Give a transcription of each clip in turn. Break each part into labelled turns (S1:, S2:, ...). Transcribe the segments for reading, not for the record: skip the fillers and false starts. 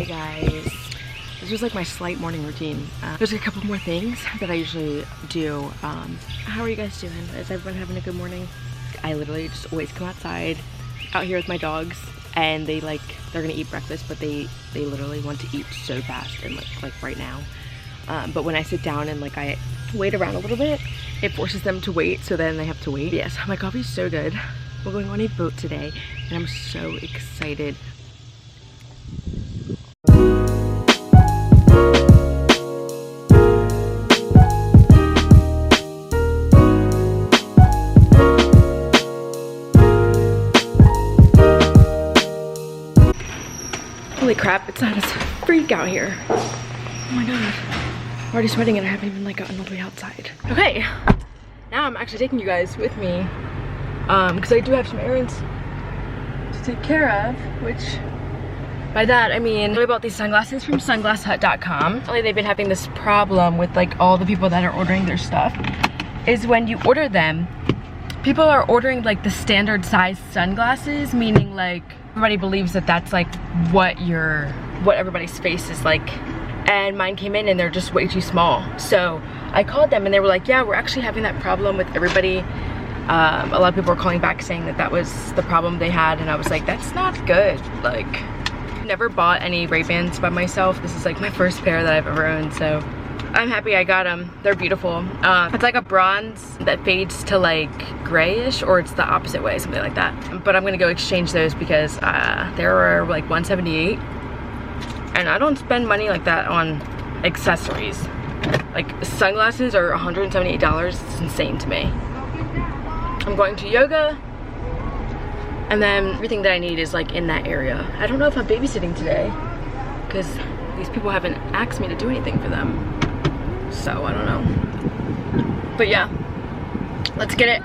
S1: guys, this was like my slight morning routine. There's a couple more things that I usually do. How are you guys doing? Is everyone having a good morning? I literally just always come outside out here with my dogs, and they're gonna eat breakfast, but they literally want to eat so fast and like right now. But when I sit down and like I wait around a little bit, it forces them to wait, so then they have to wait. Yes, my coffee's so good. We're going on a boat today and I'm so excited. Holy crap, it's not as freak out here. Oh my god. I'm already sweating and I haven't even like gotten all the way outside. Okay, now I'm actually taking you guys with me because I do have some errands to take care of, which by that I mean I bought these sunglasses from sunglasshut.com. They've been having this problem with like all the people that are ordering their stuff is when you order them, people are ordering like the standard size sunglasses, meaning like everybody believes that that's like what everybody's face is like, and mine came in and they're just way too small. So I called them and they were like, yeah, we're actually having that problem with everybody. A lot of people were calling back saying that that was the problem they had, and I was like, that's not good. Like, never bought any Ray-Bans by myself. This is like my first pair that I've ever owned, so I'm happy I got them. They're beautiful. It's like a bronze that fades to like grayish, or it's the opposite way, something like that. But I'm gonna go exchange those because they were like $178, and I don't spend money like that on accessories. Like sunglasses are $178. It's insane to me. I'm going to yoga, and then everything that I need is like in that area. I don't know if I'm babysitting today because these people haven't asked me to do anything for them. So I don't know. But yeah, let's get it.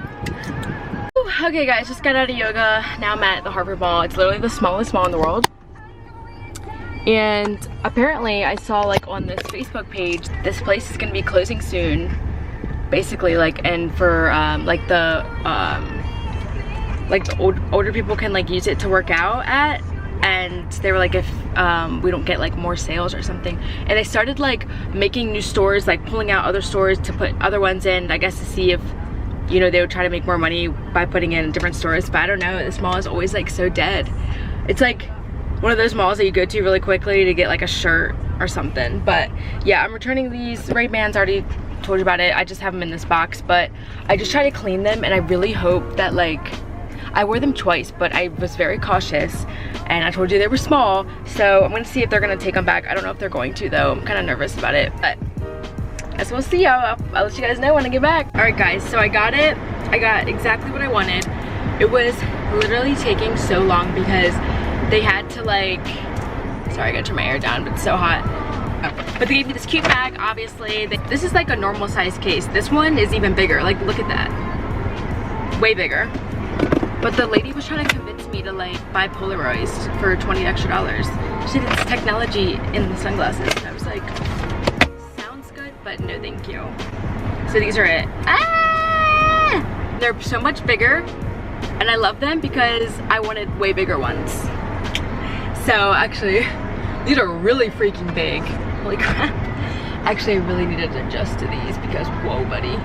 S1: Okay guys, just got out of yoga. Now I'm at the Harvard Mall. It's literally the smallest mall in the world. And apparently I saw like on this Facebook page, this place is gonna be closing soon. Basically like, and for like the older people can like use it to work out at. And they were like, if we don't get like more sales or something, and they started like making new stores, like pulling out other stores to put other ones in, I guess to see if, you know, they would try to make more money by putting in different stores. But I don't know, this mall is always like so dead. It's like one of those malls that you go to really quickly to get like a shirt or something. But yeah, I'm returning these Ray-Bans. I already told you about it. I just have them in this box, but I just try to clean them, and I really hope that like, I wore them twice, but I was very cautious, and I told you they were small, so I'm gonna see if they're gonna take them back. I don't know if they're going to though. I'm kind of nervous about it, but I guess we'll see. I'll let you guys know when I get back. All right guys, so I got it. I got exactly what I wanted. It was literally taking so long because they had to like, sorry, I gotta turn my air down, but it's so hot. But they gave me this cute bag, obviously. This is like a normal size case. This one is even bigger. Like, look at that. Way bigger. But the lady was trying to convince me to like buy Polaroids for $20 extra. She said it's technology in the sunglasses. And I was like, sounds good, but no thank you. So these are it. Ah! They're so much bigger, and I love them because I wanted way bigger ones. So actually, these are really freaking big. Holy crap. Actually, I really needed to adjust to these because, whoa, buddy.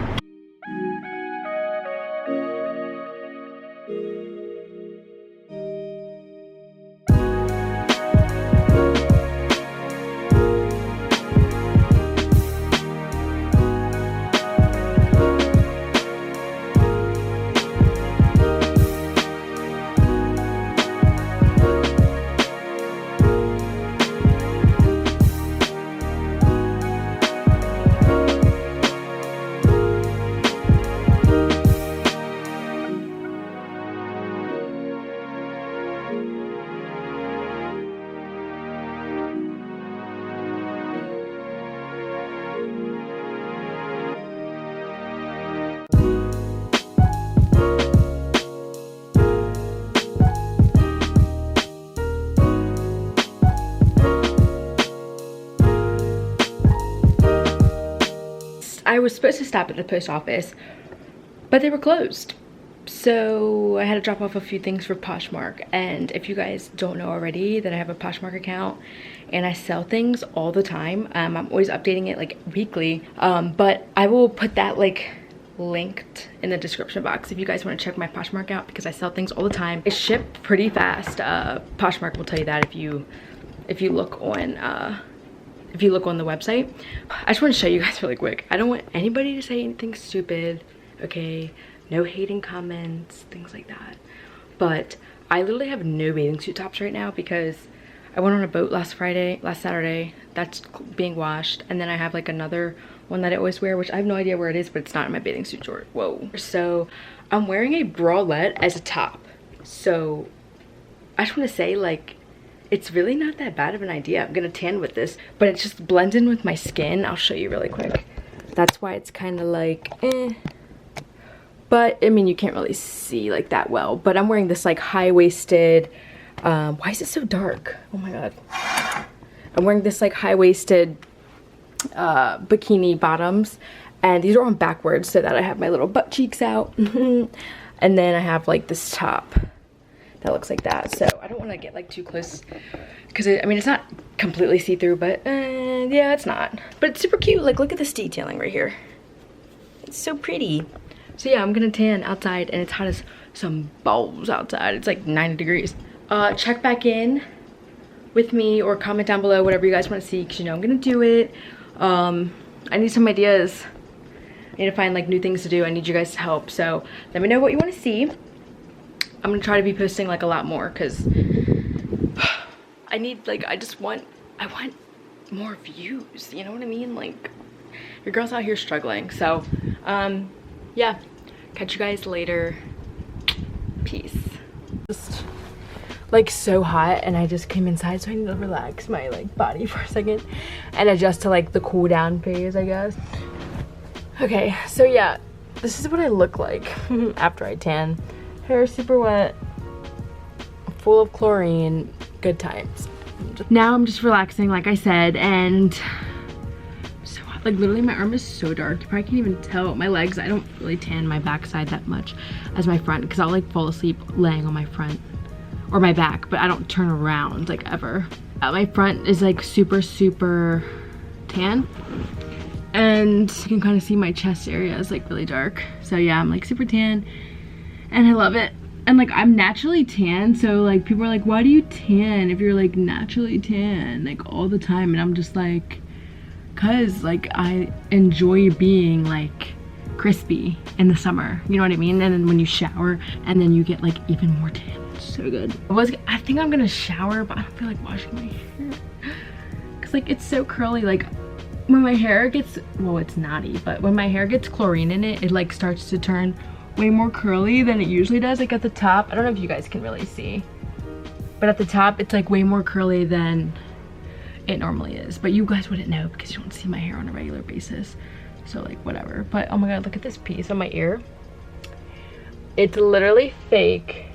S1: I was supposed to stop at the post office, but they were closed. So I had to drop off a few things for Poshmark, and if you guys don't know already that I have a Poshmark account and I sell things all the time. I'm always updating it like weekly, but I will put that like linked in the description box if you guys want to check my Poshmark out, because I sell things all the time. I ship pretty fast. Poshmark will tell you that if you look on the website. I just want to show you guys really quick. I don't want anybody to say anything stupid, okay? No hating comments, things like that. But I literally have no bathing suit tops right now because I went on a boat last Saturday. That's being washed. And then I have like another one that I always wear, which I have no idea where it is, but it's not in my bathing suit drawer. Whoa. So I'm wearing a bralette as a top. So I just want to say, like, it's really not that bad of an idea. I'm gonna tan with this, but it just blends in with my skin. I'll show you really quick. That's why it's kind of like, eh. But I mean, you can't really see like that well. But I'm wearing this like high-waisted, why is it so dark? Oh my god. I'm wearing this like high-waisted bikini bottoms, and these are on backwards so that I have my little butt cheeks out. And then I have like this top that looks like that. So I don't want to get like too close because I mean, it's not completely see-through, but yeah, it's not. But it's super cute. Like, look at this detailing right here. It's so pretty. So yeah, I'm gonna tan outside, and it's hot as some balls outside. It's like 90 degrees. Check back in with me or comment down below whatever you guys want to see, because you know I'm gonna do it. I need some ideas. I need to find like new things to do. I need you guys to help. So let me know what you want to see. I'm gonna try to be posting like a lot more, because I need like, I want more views, you know what I mean? Like, your girl's out here struggling. So yeah, catch you guys later. Peace. Just like so hot, and I just came inside, so I need to relax my like body for a second and adjust to like the cool down phase, I guess. Okay, so yeah, this is what I look like after I tan. Hair super wet, full of chlorine, good times. Now I'm just relaxing, like I said, and so hot. Like, literally my arm is so dark, you probably can't even tell. My legs, I don't really tan my backside that much as my front, because I'll like fall asleep laying on my front or my back, but I don't turn around like ever. My front is like super tan, and you can kind of see my chest area is like really dark. So yeah, I'm like super tan and I love it. And like, I'm naturally tan, so like people are like, why do you tan if you're like naturally tan like all the time? And I'm just like, cause like I enjoy being like crispy in the summer, you know what I mean? And then when you shower and then you get like even more tan. It's so good. I think I'm gonna shower, but I don't feel like washing my hair because like it's so curly. Like, when my hair gets, well, it's knotty, but when my hair gets chlorine in it, it like starts to turn way more curly than it usually does. Like at the top, I don't know if you guys can really see, but at the top it's like way more curly than it normally is. But you guys wouldn't know because you don't see my hair on a regular basis, so like whatever. But oh my god, look at this piece on my ear. It's literally fake,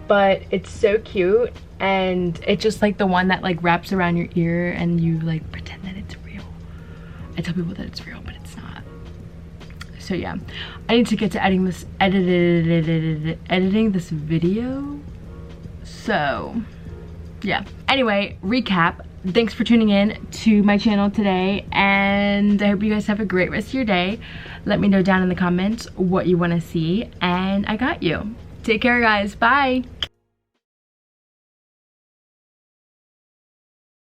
S1: but it's so cute, and it's just like the one that like wraps around your ear and you like pretend that it's real. I tell people that it's real, but it's not. So yeah, I need to get to editing this video. So yeah, anyway, recap. Thanks for tuning in to my channel today, and I hope you guys have a great rest of your day. Let me know down in the comments what you want to see, and I got you. Take care, guys. Bye.